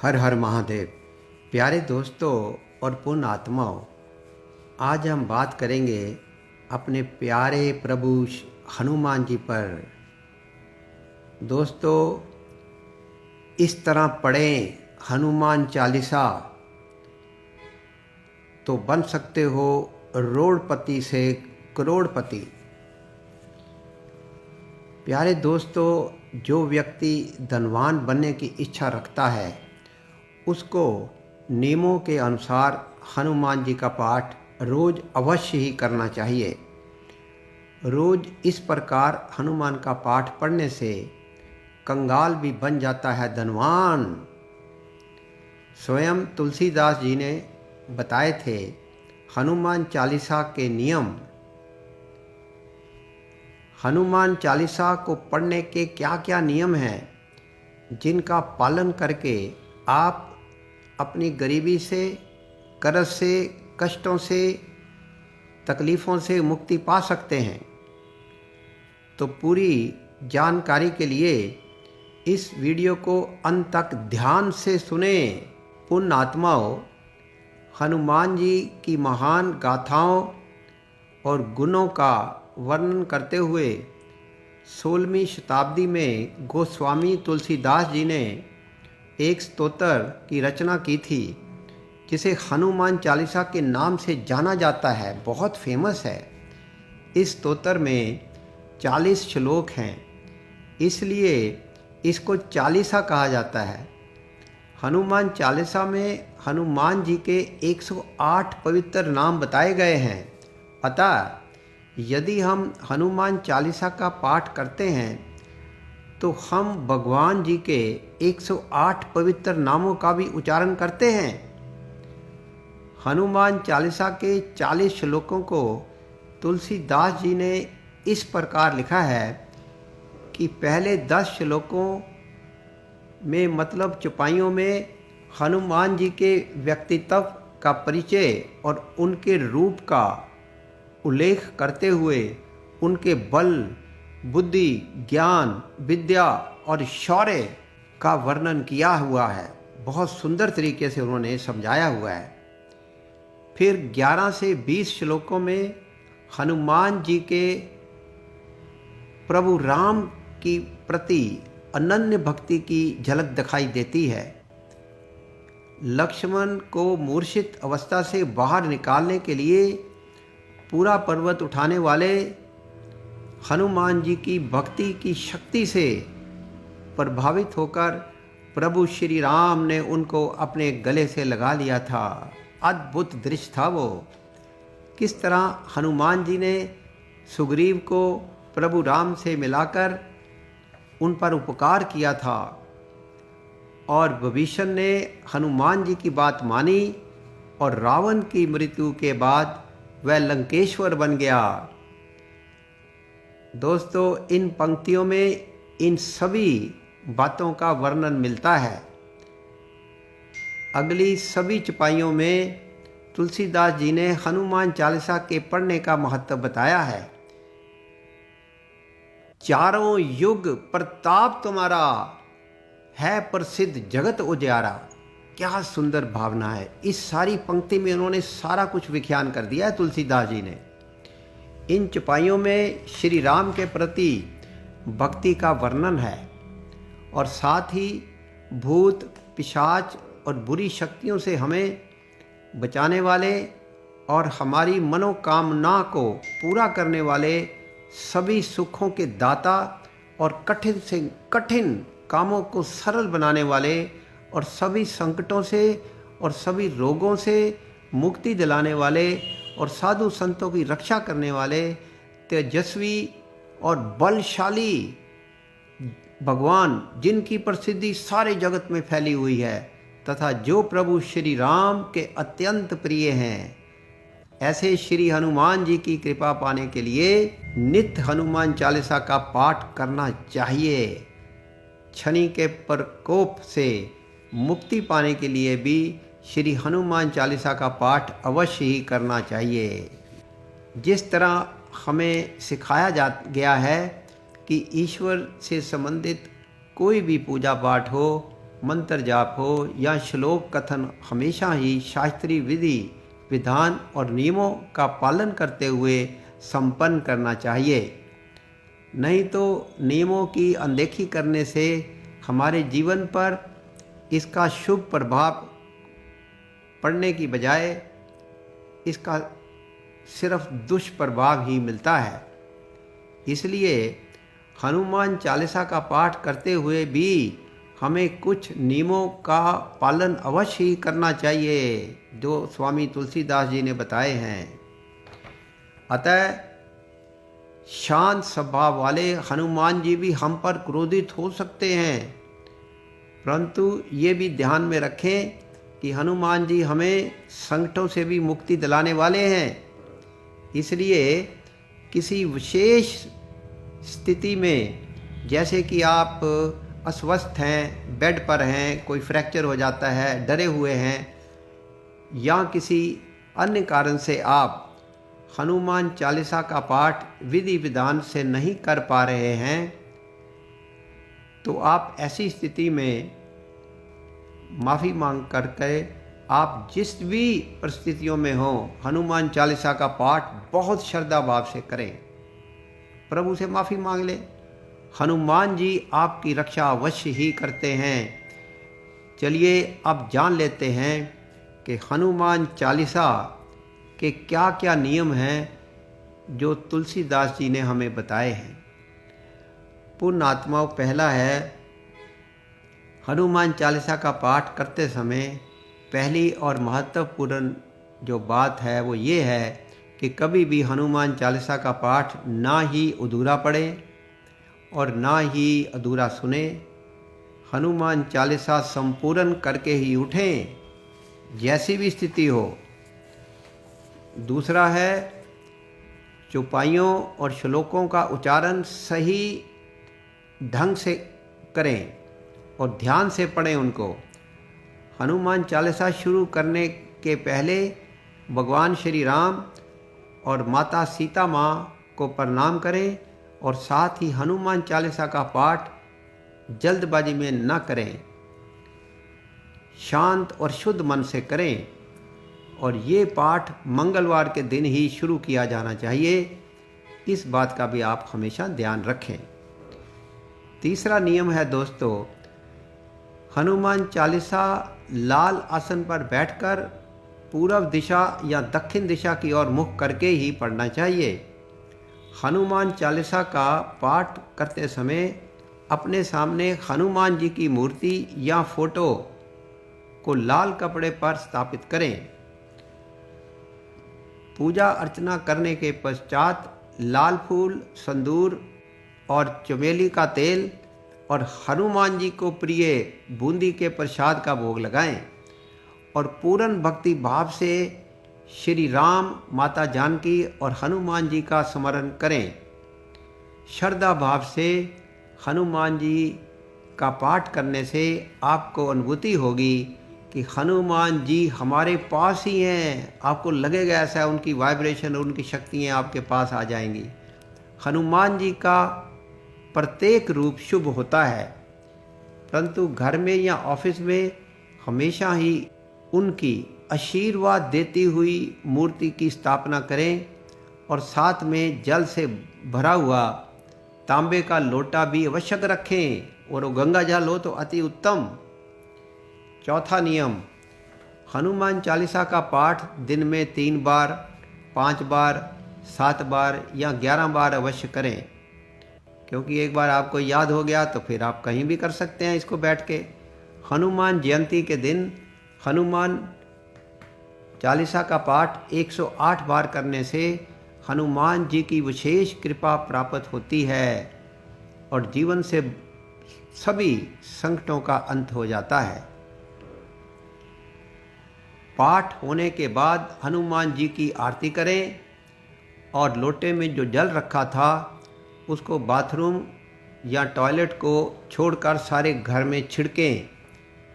हर हर महादेव। प्यारे दोस्तों और पूर्ण आत्माओं, आज हम बात करेंगे अपने प्यारे प्रभु हनुमान जी पर। दोस्तों, इस तरह पढ़ें हनुमान चालीसा तो बन सकते हो रोड़पति से करोड़पति। प्यारे दोस्तों, जो व्यक्ति धनवान बनने की इच्छा रखता है उसको नियमों के अनुसार हनुमान जी का पाठ रोज अवश्य ही करना चाहिए। रोज इस प्रकार हनुमान का पाठ पढ़ने से कंगाल भी बन जाता है धनवान। स्वयं तुलसीदास जी ने बताए थे हनुमान चालीसा के नियम। हनुमान चालीसा को पढ़ने के क्या क्या नियम हैं जिनका पालन करके आप अपनी गरीबी से, कर्ज से, कष्टों से, तकलीफ़ों से मुक्ति पा सकते हैं। तो पूरी जानकारी के लिए इस वीडियो को अंत तक ध्यान से सुने। पुण्य आत्माओं, हनुमान जी की महान गाथाओं और गुणों का वर्णन करते हुए 16वीं शताब्दी में गोस्वामी तुलसीदास जी ने एक स्तोत्र की रचना की थी जिसे हनुमान चालीसा के नाम से जाना जाता है, बहुत फेमस है। इस स्तोत्र में 40 श्लोक हैं, इसलिए इसको चालीसा कहा जाता है। हनुमान चालीसा में हनुमान जी के 108 पवित्र नाम बताए गए हैं। अतः यदि हम हनुमान चालीसा का पाठ करते हैं तो हम भगवान जी के 108 पवित्र नामों का भी उच्चारण करते हैं। हनुमान चालीसा के 40 श्लोकों को तुलसीदास जी ने इस प्रकार लिखा है कि पहले 10 श्लोकों में मतलब चौपाइयों में हनुमान जी के व्यक्तित्व का परिचय और उनके रूप का उल्लेख करते हुए उनके बल, बुद्धि, ज्ञान, विद्या और शौर्य का वर्णन किया हुआ है। बहुत सुंदर तरीके से उन्होंने समझाया हुआ है। फिर 11 से 20 श्लोकों में हनुमान जी के प्रभु राम की प्रति अनन्य भक्ति की झलक दिखाई देती है। लक्ष्मण को मूर्छित अवस्था से बाहर निकालने के लिए पूरा पर्वत उठाने वाले हनुमान जी की भक्ति की शक्ति से प्रभावित होकर प्रभु श्री राम ने उनको अपने गले से लगा लिया था। अद्भुत दृश्य था वो। किस तरह हनुमान जी ने सुग्रीव को प्रभु राम से मिलाकर उन पर उपकार किया था और विभीषण ने हनुमान जी की बात मानी और रावण की मृत्यु के बाद वह लंकेश्वर बन गया। दोस्तों, इन पंक्तियों में इन सभी बातों का वर्णन मिलता है। अगली सभी चौपाइयों में तुलसीदास जी ने हनुमान चालीसा के पढ़ने का महत्व बताया है। चारों युग प्रताप तुम्हारा, है प्रसिद्ध जगत उजियारा। क्या सुंदर भावना है। इस सारी पंक्ति में उन्होंने सारा कुछ व्याख्यान कर दिया है तुलसीदास जी ने। इन चौपाइयों में श्री राम के प्रति भक्ति का वर्णन है और साथ ही भूत, पिशाच और बुरी शक्तियों से हमें बचाने वाले और हमारी मनोकामना को पूरा करने वाले, सभी सुखों के दाता और कठिन से कठिन कामों को सरल बनाने वाले और सभी संकटों से और सभी रोगों से मुक्ति दिलाने वाले और साधु संतों की रक्षा करने वाले तेजस्वी और बलशाली भगवान, जिनकी प्रसिद्धि सारे जगत में फैली हुई है तथा जो प्रभु श्री राम के अत्यंत प्रिय हैं। ऐसे श्री हनुमान जी की कृपा पाने के लिए नित्य हनुमान चालीसा का पाठ करना चाहिए। शनि के प्रकोप से मुक्ति पाने के लिए भी श्री हनुमान चालीसा का पाठ अवश्य ही करना चाहिए। जिस तरह हमें सिखाया गया है कि ईश्वर से संबंधित कोई भी पूजा पाठ हो मंत्र जाप हो या श्लोक कथन हमेशा ही शास्त्रीय विधि विधान और नियमों का पालन करते हुए संपन्न करना चाहिए। नहीं तो नियमों की अनदेखी करने से हमारे जीवन पर इसका शुभ प्रभाव पड़ने की बजाय इसका सिर्फ दुष्प्रभाव ही मिलता है। इसलिए हनुमान चालीसा का पाठ करते हुए भी हमें कुछ नियमों का पालन अवश्य ही करना चाहिए जो स्वामी तुलसीदास जी ने बताए हैं। अतः शांत स्वभाव वाले हनुमान जी भी हम पर क्रोधित हो सकते हैं, परंतु ये भी ध्यान में रखें कि हनुमान जी हमें संकटों से भी मुक्ति दिलाने वाले हैं। इसलिए किसी विशेष स्थिति में, जैसे कि आप अस्वस्थ हैं, बेड पर हैं, कोई फ्रैक्चर हो जाता है, डरे हुए हैं, या किसी अन्य कारण से आप हनुमान चालीसा का पाठ विधि विधान से नहीं कर पा रहे हैं, तो आप ऐसी स्थिति में माफ़ी मांग करके आप जिस भी परिस्थितियों में हो हनुमान चालीसा का पाठ बहुत श्रद्धा भाव से करें, प्रभु से माफ़ी मांग लें। हनुमान जी आपकी रक्षा अवश्य ही करते हैं। चलिए अब जान लेते हैं कि हनुमान चालीसा के क्या क्या नियम हैं जो तुलसीदास जी ने हमें बताए हैं। पुण्य आत्माओं, पहला है हनुमान चालीसा का पाठ करते समय पहली और महत्वपूर्ण जो बात है वो ये है कि कभी भी हनुमान चालीसा का पाठ ना ही अधूरा पढ़ें और ना ही अधूरा सुने। हनुमान चालीसा संपूर्ण करके ही उठें, जैसी भी स्थिति हो। दूसरा है चौपाइयों और श्लोकों का उच्चारण सही ढंग से करें और ध्यान से पढ़ें उनको। हनुमान चालीसा शुरू करने के पहले भगवान श्री राम और माता सीता माँ को प्रणाम करें और साथ ही हनुमान चालीसा का पाठ जल्दबाजी में न करें, शांत और शुद्ध मन से करें और ये पाठ मंगलवार के दिन ही शुरू किया जाना चाहिए। इस बात का भी आप हमेशा ध्यान रखें। तीसरा नियम है दोस्तों, हनुमान चालीसा लाल आसन पर बैठकर पूर्व दिशा या दक्षिण दिशा की ओर मुख करके ही पढ़ना चाहिए। हनुमान चालीसा का पाठ करते समय अपने सामने हनुमान जी की मूर्ति या फोटो को लाल कपड़े पर स्थापित करें। पूजा अर्चना करने के पश्चात लाल फूल, संदूर और चमेली का तेल और हनुमान जी को प्रिय बूंदी के प्रसाद का भोग लगाएं और पूर्ण भक्ति भाव से श्री राम, माता जानकी और हनुमान जी का स्मरण करें। श्रद्धा भाव से हनुमान जी का पाठ करने से आपको अनुभूति होगी कि हनुमान जी हमारे पास ही हैं। आपको लगेगा ऐसा, उनकी वाइब्रेशन, उनकी शक्तियाँ आपके पास आ जाएंगी। हनुमान जी का प्रत्येक रूप शुभ होता है, परंतु घर में या ऑफिस में हमेशा ही उनकी आशीर्वाद देती हुई मूर्ति की स्थापना करें और साथ में जल से भरा हुआ तांबे का लोटा भी आवश्यक रखें और वो गंगा जल हो तो अति उत्तम। चौथा नियम, हनुमान चालीसा का पाठ दिन में 3 बार, 5 बार, 7 बार या 11 बार अवश्य करें, क्योंकि एक बार आपको याद हो गया तो फिर आप कहीं भी कर सकते हैं इसको बैठ के। हनुमान जयंती के दिन हनुमान चालीसा का पाठ 108 बार करने से हनुमान जी की विशेष कृपा प्राप्त होती है और जीवन से सभी संकटों का अंत हो जाता है। पाठ होने के बाद हनुमान जी की आरती करें और लोटे में जो जल रखा था उसको बाथरूम या टॉयलेट को छोड़कर सारे घर में छिड़कें।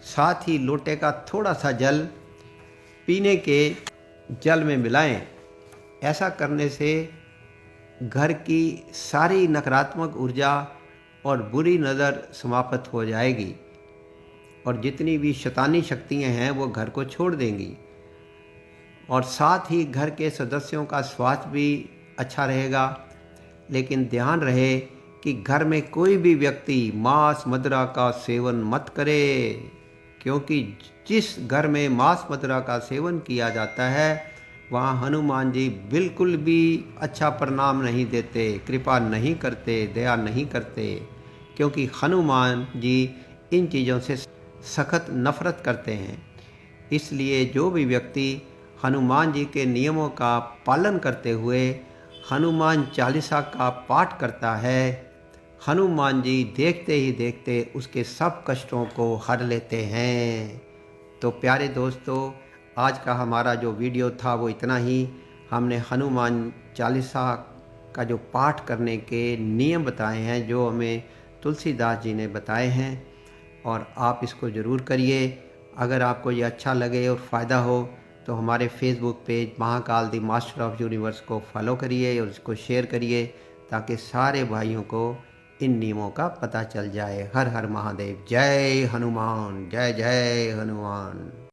साथ ही लोटे का थोड़ा सा जल पीने के जल में मिलाएं। ऐसा करने से घर की सारी नकारात्मक ऊर्जा और बुरी नज़र समाप्त हो जाएगी। और जितनी भी शैतानी शक्तियाँ हैं वो घर को छोड़ देंगी, और साथ ही घर के सदस्यों का स्वास्थ्य भी अच्छा रहेगा। लेकिन ध्यान रहे कि घर में कोई भी व्यक्ति मांस मदिरा का सेवन मत करे, क्योंकि जिस घर में मांस मदिरा का सेवन किया जाता है वहाँ हनुमान जी बिल्कुल भी अच्छा परिणाम नहीं देते, कृपा नहीं करते, दया नहीं करते, क्योंकि हनुमान जी इन चीज़ों से सख्त नफरत करते हैं। इसलिए जो भी व्यक्ति हनुमान जी के नियमों का पालन करते हुए हनुमान चालीसा का पाठ करता है, हनुमान जी देखते ही देखते उसके सब कष्टों को हर लेते हैं। तो प्यारे दोस्तों, आज का हमारा जो वीडियो था वो इतना ही। हमने हनुमान चालीसा का जो पाठ करने के नियम बताए हैं जो हमें तुलसीदास जी ने बताए हैं, और आप इसको ज़रूर करिए। अगर आपको ये अच्छा लगे और फ़ायदा हो तो हमारे Facebook page Mahakal the master of universe को फॉलो करिए और इसको शेयर करिए, ताकि सारे भाइयों को इन नियमों का पता चल जाए। हर हर महादेव। जय हनुमान, जय जय हनुमान।